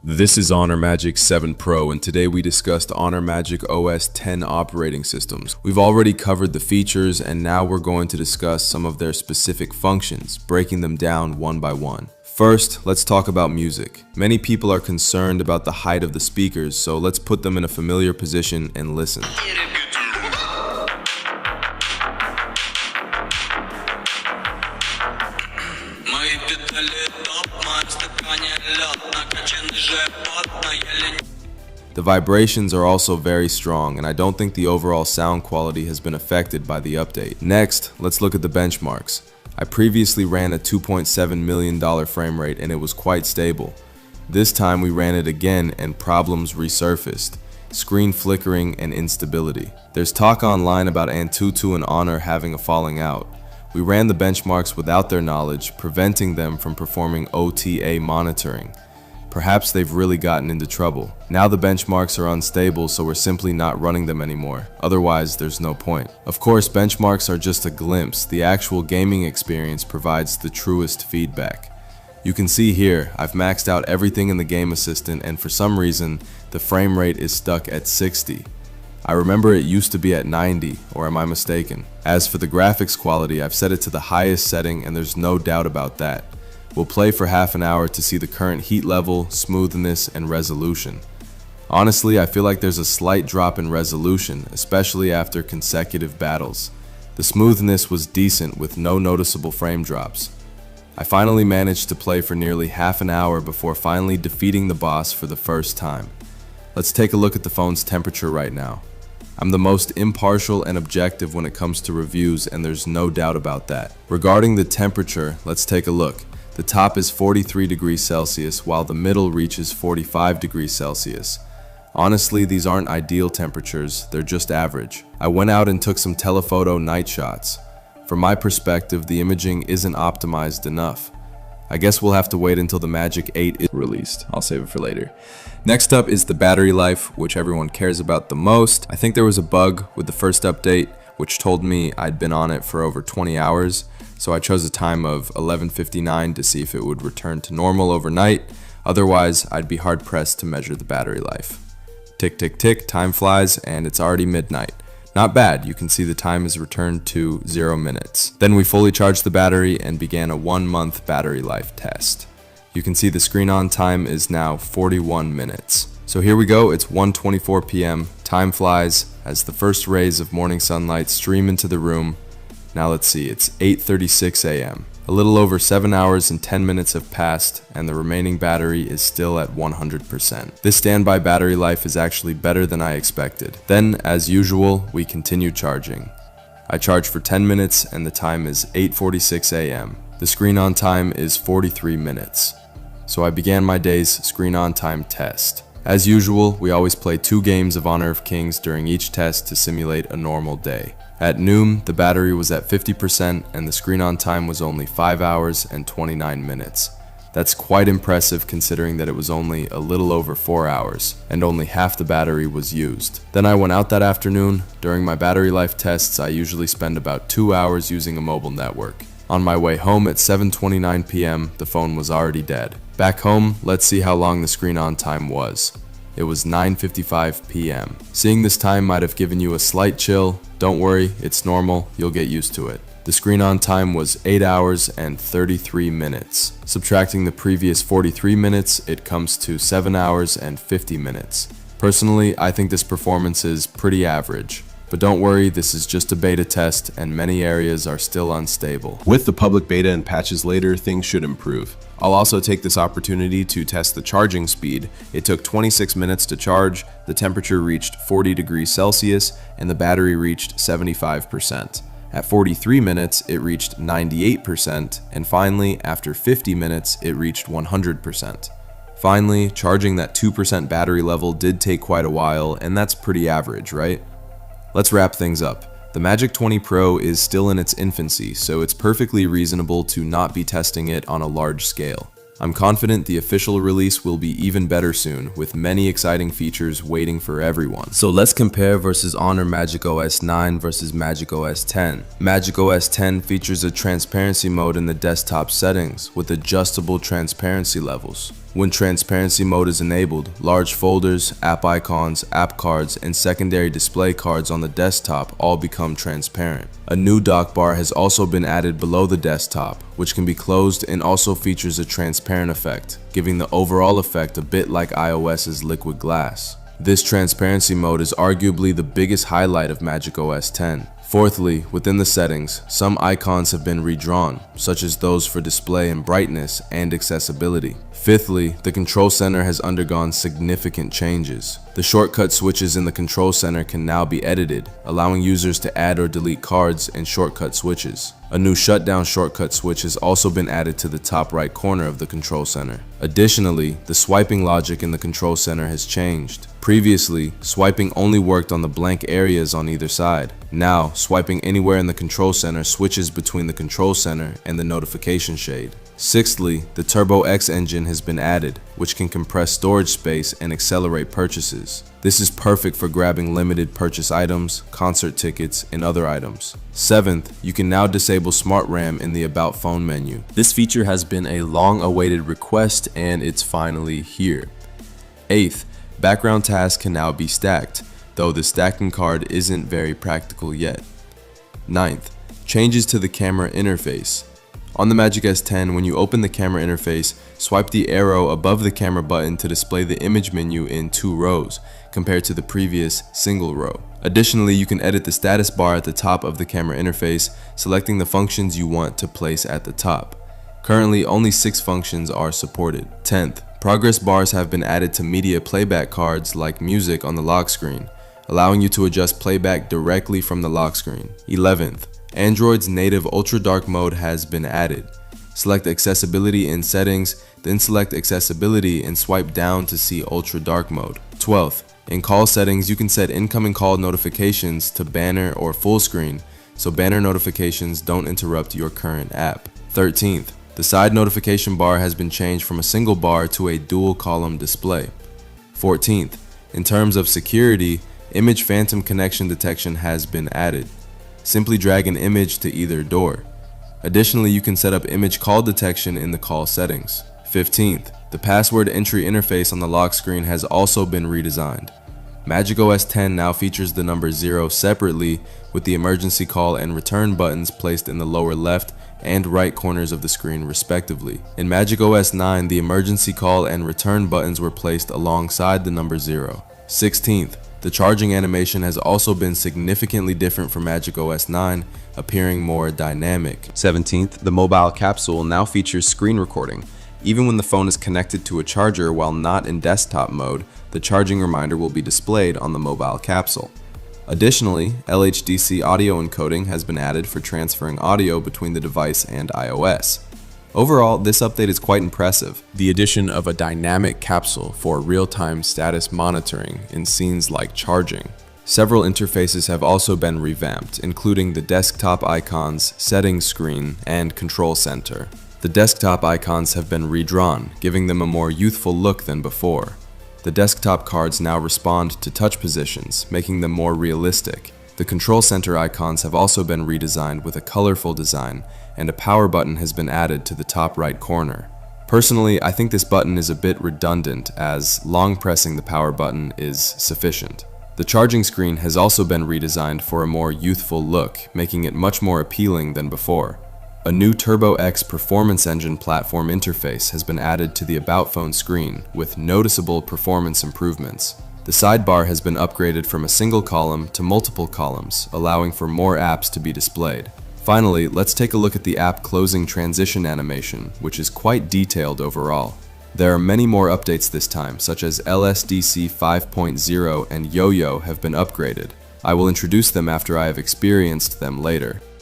This is Honor Magic 7 Pro, and today we discussed Honor Magic OS 10 operating systems. We've already covered the features, and now we're going to discuss some of their specific functions, breaking them down one by one. First, let's talk about music. Many people are concerned about the height of the speakers, so let's put them in a familiar position and listen. The vibrations are also very strong, and I don't think the overall sound quality has been affected by the update. Next, let's look at the benchmarks. I previously ran a $2.7 million frame rate and it was quite stable. This time we ran it again and problems resurfaced. Screen flickering and instability. There's talk online about Antutu and Honor having a falling out. We ran the benchmarks without their knowledge, preventing them from performing OTA monitoring. Perhaps they've really gotten into trouble. Now the benchmarks are unstable, so we're simply not running them anymore. Otherwise, there's no point. Of course, benchmarks are just a glimpse. The actual gaming experience provides the truest feedback. You can see here, I've maxed out everything in the game assistant, and for some reason, the frame rate is stuck at 60. I remember it used to be at 90, or am I mistaken? As for the graphics quality, I've set it to the highest setting, and there's no doubt about that. We'll play for half an hour to see the current heat level, smoothness, and resolution. Honestly, I feel like there's a slight drop in resolution, especially after consecutive battles. The smoothness was decent with no noticeable frame drops. I finally managed to play for nearly half an hour before finally defeating the boss for the first time. Let's take a look at the phone's temperature right now. I'm the most impartial and objective when it comes to reviews, and there's no doubt about that. Regarding the temperature, let's take a look. The top is 43 degrees Celsius, while the middle reaches 45 degrees Celsius. Honestly, these aren't ideal temperatures, they're just average. I went out and took some telephoto night shots. From my perspective, the imaging isn't optimized enough. I guess we'll have to wait until the Magic 8 is released. I'll save it for later. Next up is the battery life, which everyone cares about the most. I think there was a bug with the first update, which told me I'd been on it for over 20 hours. So I chose a time of 11:59 to see if it would return to normal overnight. Otherwise, I'd be hard pressed to measure the battery life. Tick, tick, tick, time flies, and it's already midnight. Not bad, you can see the time has returned to 0 minutes. Then we fully charged the battery and began a 1-month battery life test. You can see the screen on time is now 41 minutes. So here we go, it's 1:24 p.m. Time flies as the first rays of morning sunlight stream into the room. Now let's see, it's 8:36 a.m. A little over 7 hours and 10 minutes have passed, and the remaining battery is still at 100%. This standby battery life is actually better than I expected. Then, as usual, we continue charging. I charge for 10 minutes and the time is 8:46 a.m. The screen on time is 43 minutes. So I began my day's screen on time test. As usual, we always play 2 games of Honor of Kings during each test to simulate a normal day. At noon, the battery was at 50% and the screen on time was only 5 hours and 29 minutes. That's quite impressive considering that it was only a little over 4 hours and only half the battery was used. Then I went out that afternoon. During my battery life tests, I usually spend about 2 hours using a mobile network. On my way home at 7:29 p.m., the phone was already dead. Back home, let's see how long the screen on time was. It was 9:55 p.m. Seeing this time might have given you a slight chill. Don't worry, it's normal, you'll get used to it. The screen on time was 8 hours and 33 minutes. Subtracting the previous 43 minutes, it comes to 7 hours and 50 minutes. Personally, I think this performance is pretty average. But don't worry, this is just a beta test and many areas are still unstable. With the public beta and patches later, things should improve. I'll also take this opportunity to test the charging speed. It took 26 minutes to charge, the temperature reached 40 degrees Celsius, and the battery reached 75%. At 43 minutes, it reached 98%, and finally, after 50 minutes, it reached 100%. Finally, charging that 2% battery level did take quite a while, and that's pretty average, right? Let's wrap things up. The Magic 20 Pro is still in its infancy, so it's perfectly reasonable to not be testing it on a large scale. I'm confident the official release will be even better soon, with many exciting features waiting for everyone. So let's compare versus Honor Magic OS 9 versus Magic OS 10. Magic OS 10 features a transparency mode in the desktop settings with adjustable transparency levels. When transparency mode is enabled, large folders, app icons, app cards, and secondary display cards on the desktop all become transparent. A new dock bar has also been added below the desktop, which can be closed and also features a transparent effect, giving the overall effect a bit like iOS's liquid glass. This transparency mode is arguably the biggest highlight of MagicOS 10. Fourthly, within the settings, some icons have been redrawn, such as those for display and brightness and accessibility. Fifthly, the control center has undergone significant changes. The shortcut switches in the control center can now be edited, allowing users to add or delete cards and shortcut switches. A new shutdown shortcut switch has also been added to the top right corner of the control center. Additionally, the swiping logic in the control center has changed. Previously, swiping only worked on the blank areas on either side. Now, swiping anywhere in the control center switches between the control center and the notification shade. Sixthly, the Turbo X engine has been added, which can compress storage space and accelerate purchases. This is perfect for grabbing limited purchase items, concert tickets, and other items. Seventh, you can now disable Smart RAM in the About Phone menu. This feature has been a long-awaited request and it's finally here. Eighth, background tasks can now be stacked, though the stacking card isn't very practical yet. Ninth, changes to the camera interface. On the Magic S10, when you open the camera interface, swipe the arrow above the camera button to display the image menu in 2 rows, compared to the previous single row. Additionally, you can edit the status bar at the top of the camera interface, selecting the functions you want to place at the top. Currently, only 6 functions are supported. 10th, progress bars have been added to media playback cards like music on the lock screen, allowing you to adjust playback directly from the lock screen. 11th, Android's native ultra dark mode has been added. Select accessibility in settings, then select accessibility and swipe down to see ultra dark mode. 12th, in call settings you can set incoming call notifications to banner or full screen, so banner notifications don't interrupt your current app. 13th, the side notification bar has been changed from a single bar to a dual column display. 14th, in terms of security, image phantom connection detection has been added. Simply drag an image to either door. Additionally, you can set up image call detection in the call settings. 15th, the password entry interface on the lock screen has also been redesigned. MagicOS 10 now features the number 0 separately, with the emergency call and return buttons placed in the lower left and right corners of the screen respectively. In MagicOS 9, the emergency call and return buttons were placed alongside the number 0. 16th, the charging animation has also been significantly different from MagicOS 9, appearing more dynamic. 17th, the mobile capsule now features screen recording. Even when the phone is connected to a charger while not in desktop mode, the charging reminder will be displayed on the mobile capsule. Additionally, LHDC audio encoding has been added for transferring audio between the device and iOS. Overall, this update is quite impressive. The addition of a dynamic capsule for real-time status monitoring in scenes like charging. Several interfaces have also been revamped, including the desktop icons, settings screen, and control center. The desktop icons have been redrawn, giving them a more youthful look than before. The desktop cards now respond to touch positions, making them more realistic. The control center icons have also been redesigned with a colorful design, and a power button has been added to the top right corner. Personally, I think this button is a bit redundant, as long pressing the power button is sufficient. The charging screen has also been redesigned for a more youthful look, making it much more appealing than before. A new Turbo X performance engine platform interface has been added to the About Phone screen, with noticeable performance improvements. The sidebar has been upgraded from a single column to multiple columns, allowing for more apps to be displayed. Finally, let's take a look at the app closing transition animation, which is quite detailed overall. There are many more updates this time, such as LSDC 5.0 and Yo-Yo have been upgraded. I will introduce them after I have experienced them later.